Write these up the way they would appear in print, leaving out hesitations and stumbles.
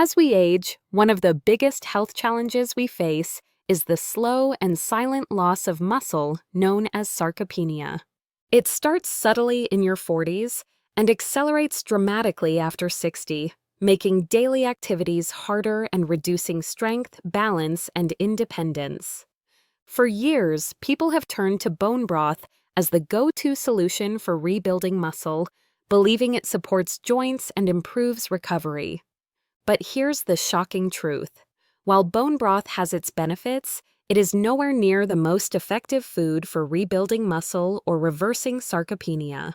As we age, one of the biggest health challenges we face is the slow and silent loss of muscle known as sarcopenia. It starts subtly in your 40s and accelerates dramatically after 60, making daily activities harder and reducing strength, balance, and independence. For years, people have turned to bone broth as the go-to solution for rebuilding muscle, believing it supports joints and improves recovery. But here's the shocking truth. While bone broth has its benefits, it is nowhere near the most effective food for rebuilding muscle or reversing sarcopenia.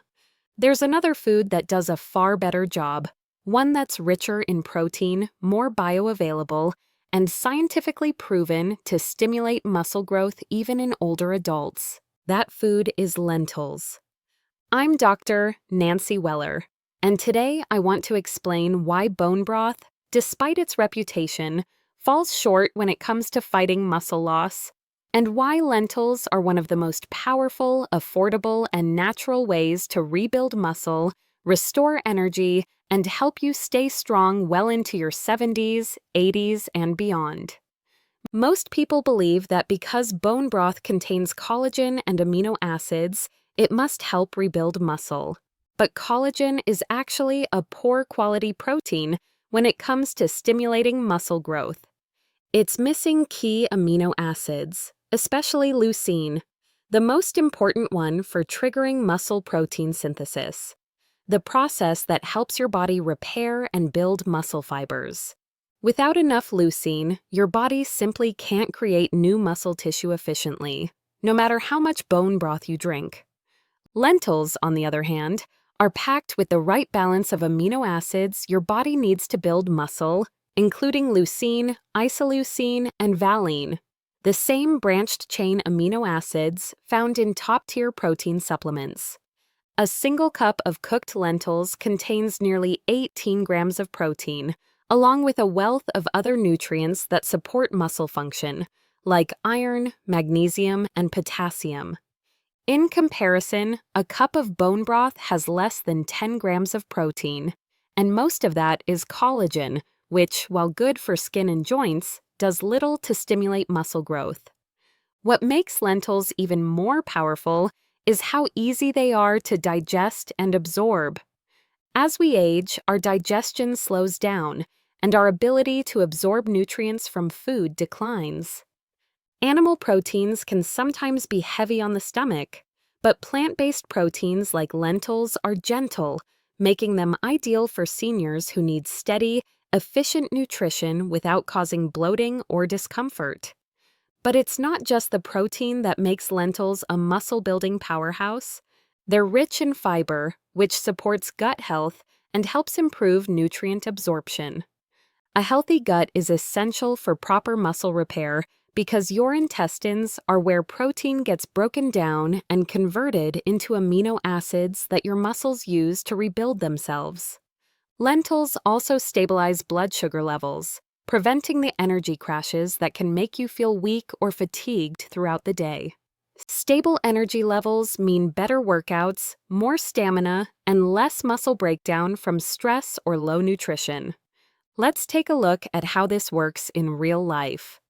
There's another food that does a far better job, one that's richer in protein, more bioavailable, and scientifically proven to stimulate muscle growth even in older adults. That food is lentils. I'm Dr. Nancy Weller, and today I want to explain why bone broth, despite its reputation, falls short when it comes to fighting muscle loss, and why lentils are one of the most powerful, affordable, and natural ways to rebuild muscle, restore energy, and help you stay strong well into your 70s, 80s, and beyond. Most people believe that because bone broth contains collagen and amino acids, it must help rebuild muscle. But collagen is actually a poor quality protein when it comes to stimulating muscle growth. It's missing key amino acids, especially leucine, the most important one for triggering muscle protein synthesis, the process that helps your body repair and build muscle fibers. Without enough leucine, your body simply can't create new muscle tissue efficiently, no matter how much bone broth you drink. Lentils, on the other hand, are packed with the right balance of amino acids your body needs to build muscle, including leucine, isoleucine, and valine, the same branched-chain amino acids found in top-tier protein supplements. A single cup of cooked lentils contains nearly 18 grams of protein, along with a wealth of other nutrients that support muscle function, like iron, magnesium, and potassium. In comparison, a cup of bone broth has less than 10 grams of protein, and most of that is collagen, which, while good for skin and joints, does little to stimulate muscle growth. What makes lentils even more powerful is how easy they are to digest and absorb. As we age, our digestion slows down, and our ability to absorb nutrients from food declines. Animal proteins can sometimes be heavy on the stomach, but plant-based proteins like lentils are gentle, making them ideal for seniors who need steady, efficient nutrition without causing bloating or discomfort. But it's not just the protein that makes lentils a muscle-building powerhouse. They're rich in fiber, which supports gut health and helps improve nutrient absorption. A healthy gut is essential for proper muscle repair because your intestines are where protein gets broken down and converted into amino acids that your muscles use to rebuild themselves. Lentils also stabilize blood sugar levels, preventing the energy crashes that can make you feel weak or fatigued throughout the day. Stable energy levels mean better workouts, more stamina, and less muscle breakdown from stress or low nutrition. Let's take a look at how this works in real life.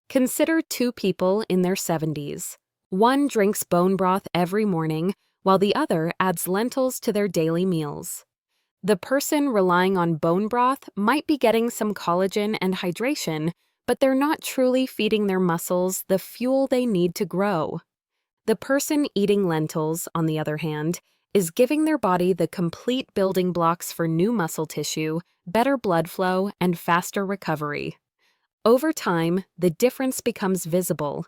Consider two people in their 70s. One drinks bone broth every morning, while the other adds lentils to their daily meals. The person relying on bone broth might be getting some collagen and hydration, but they're not truly feeding their muscles the fuel they need to grow. The person eating lentils, on the other hand, is giving their body the complete building blocks for new muscle tissue, better blood flow, and faster recovery. Over time, the difference becomes visible.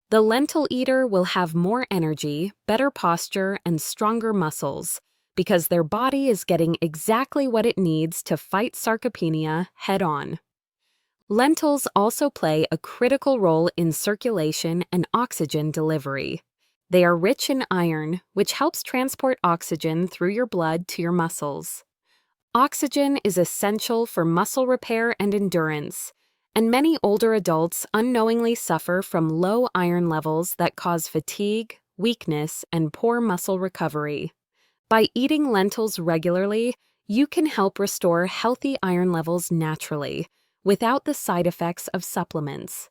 The lentil eater will have more energy, better posture, and stronger muscles because their body is getting exactly what it needs to fight sarcopenia head-on. Lentils also play a critical role in circulation and oxygen delivery. They are rich in iron, which helps transport oxygen through your blood to your muscles. Oxygen is essential for muscle repair and endurance, and many older adults unknowingly suffer from low iron levels that cause fatigue, weakness, and poor muscle recovery. By eating lentils regularly, you can help restore healthy iron levels naturally, without the side effects of supplements.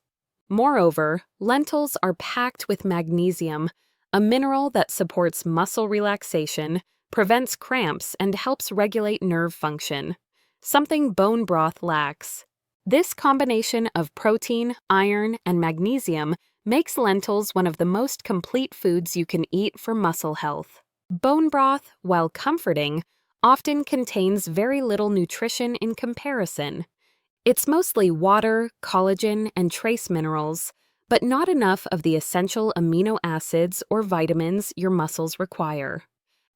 Moreover, lentils are packed with magnesium, a mineral that supports muscle relaxation, prevents cramps, and helps regulate nerve function, something bone broth lacks. This combination of protein, iron, and magnesium makes lentils one of the most complete foods you can eat for muscle health. Bone broth, while comforting, often contains very little nutrition in comparison. It's mostly water, collagen, and trace minerals, but not enough of the essential amino acids or vitamins your muscles require.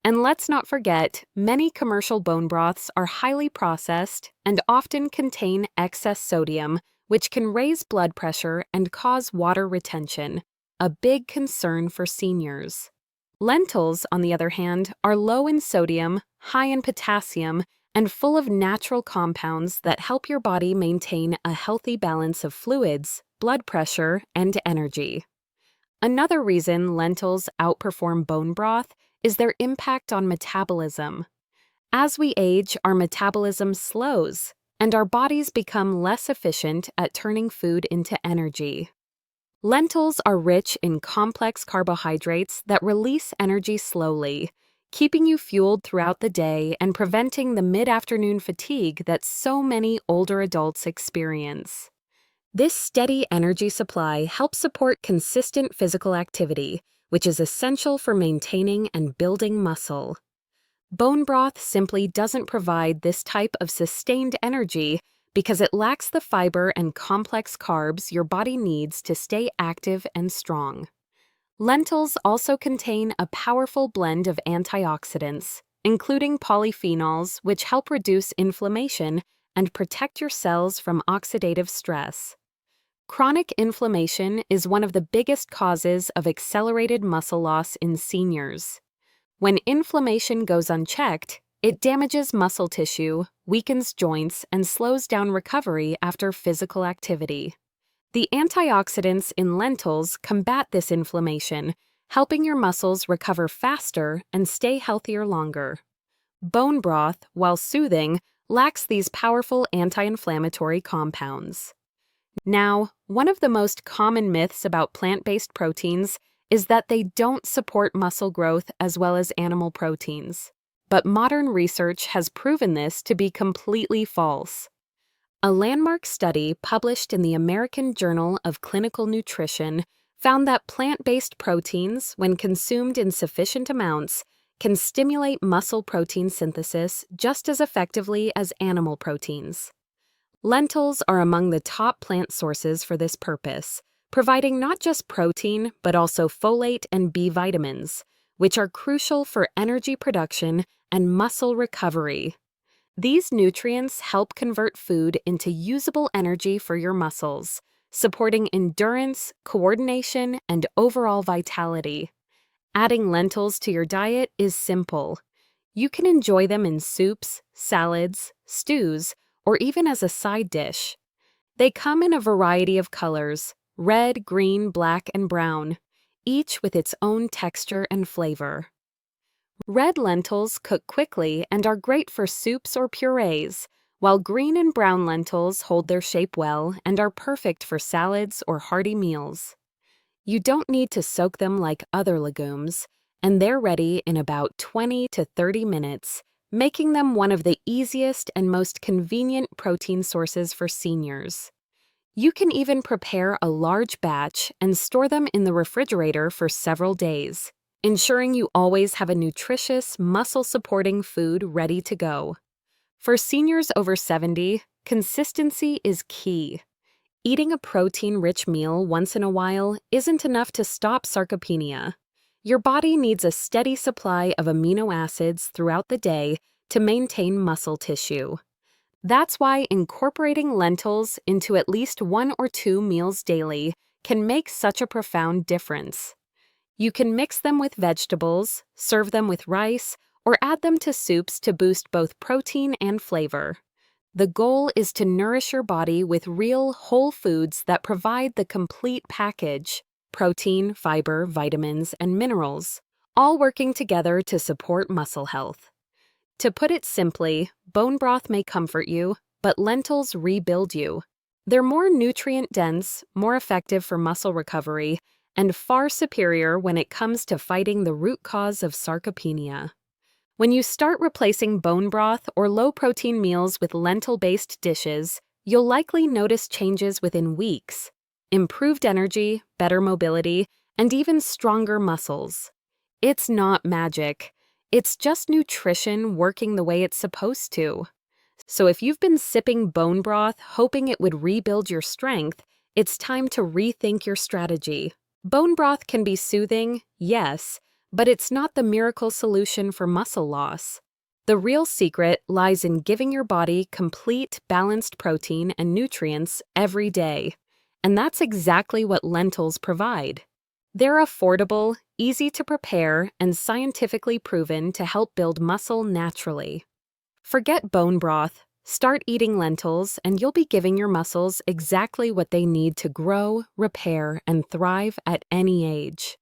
And let's not forget, many commercial bone broths are highly processed and often contain excess sodium, which can raise blood pressure and cause water retention, a big concern for seniors. Lentils, on the other hand, are low in sodium, high in potassium, and full of natural compounds that help your body maintain a healthy balance of fluids, blood pressure, and energy. Another reason lentils outperform bone broth is their impact on metabolism. As we age, our metabolism slows, and our bodies become less efficient at turning food into energy. Lentils are rich in complex carbohydrates that release energy slowly, keeping you fueled throughout the day and preventing the mid-afternoon fatigue that so many older adults experience. This steady energy supply helps support consistent physical activity, which is essential for maintaining and building muscle. Bone broth simply doesn't provide this type of sustained energy because it lacks the fiber and complex carbs your body needs to stay active and strong. Lentils also contain a powerful blend of antioxidants, including polyphenols, which help reduce inflammation and protect your cells from oxidative stress. Chronic inflammation is one of the biggest causes of accelerated muscle loss in seniors. When inflammation goes unchecked, it damages muscle tissue, weakens joints, and slows down recovery after physical activity. The antioxidants in lentils combat this inflammation, helping your muscles recover faster and stay healthier longer. Bone broth, while soothing, lacks these powerful anti-inflammatory compounds. Now, one of the most common myths about plant-based proteins is that they don't support muscle growth as well as animal proteins. But modern research has proven this to be completely false. A landmark study published in the American Journal of Clinical Nutrition found that plant-based proteins, when consumed in sufficient amounts, can stimulate muscle protein synthesis just as effectively as animal proteins. Lentils are among the top plant sources for this purpose, providing not just protein but also folate and B vitamins, which are crucial for energy production and muscle recovery. These nutrients help convert food into usable energy for your muscles, supporting endurance, coordination, and overall vitality. Adding lentils to your diet is simple. You can enjoy them in soups, salads, stews, or even as a side dish. They come in a variety of colors: red, green, black, and brown, each with its own texture and flavor. Red lentils cook quickly and are great for soups or purees, while green and brown lentils hold their shape well and are perfect for salads or hearty meals. You don't need to soak them like other legumes, and they're ready in about 20 to 30 minutes, making them one of the easiest and most convenient protein sources for seniors. You can even prepare a large batch and store them in the refrigerator for several days, ensuring you always have a nutritious, muscle-supporting food ready to go. For seniors over 70, consistency is key. Eating a protein-rich meal once in a while isn't enough to stop sarcopenia. Your body needs a steady supply of amino acids throughout the day to maintain muscle tissue. That's why incorporating lentils into at least 1 or 2 meals daily can make such a profound difference. You can mix them with vegetables, serve them with rice, or add them to soups to boost both protein and flavor. The goal is to nourish your body with real, whole foods that provide the complete package: protein, fiber, vitamins, and minerals, all working together to support muscle health. To put it simply, bone broth may comfort you, but lentils rebuild you. They're more nutrient-dense, more effective for muscle recovery, and far superior when it comes to fighting the root cause of sarcopenia. When you start replacing bone broth or low-protein meals with lentil-based dishes, you'll likely notice changes within weeks. Improved energy, better mobility, and even stronger muscles. It's not magic. It's just nutrition working the way it's supposed to. So if you've been sipping bone broth hoping it would rebuild your strength, it's time to rethink your strategy. Bone broth can be soothing, yes, but it's not the miracle solution for muscle loss. The real secret lies in giving your body complete, balanced protein and nutrients every day. And that's exactly what lentils provide. They're affordable, easy to prepare, and scientifically proven to help build muscle naturally. Forget bone broth. Start eating lentils, and you'll be giving your muscles exactly what they need to grow, repair, and thrive at any age.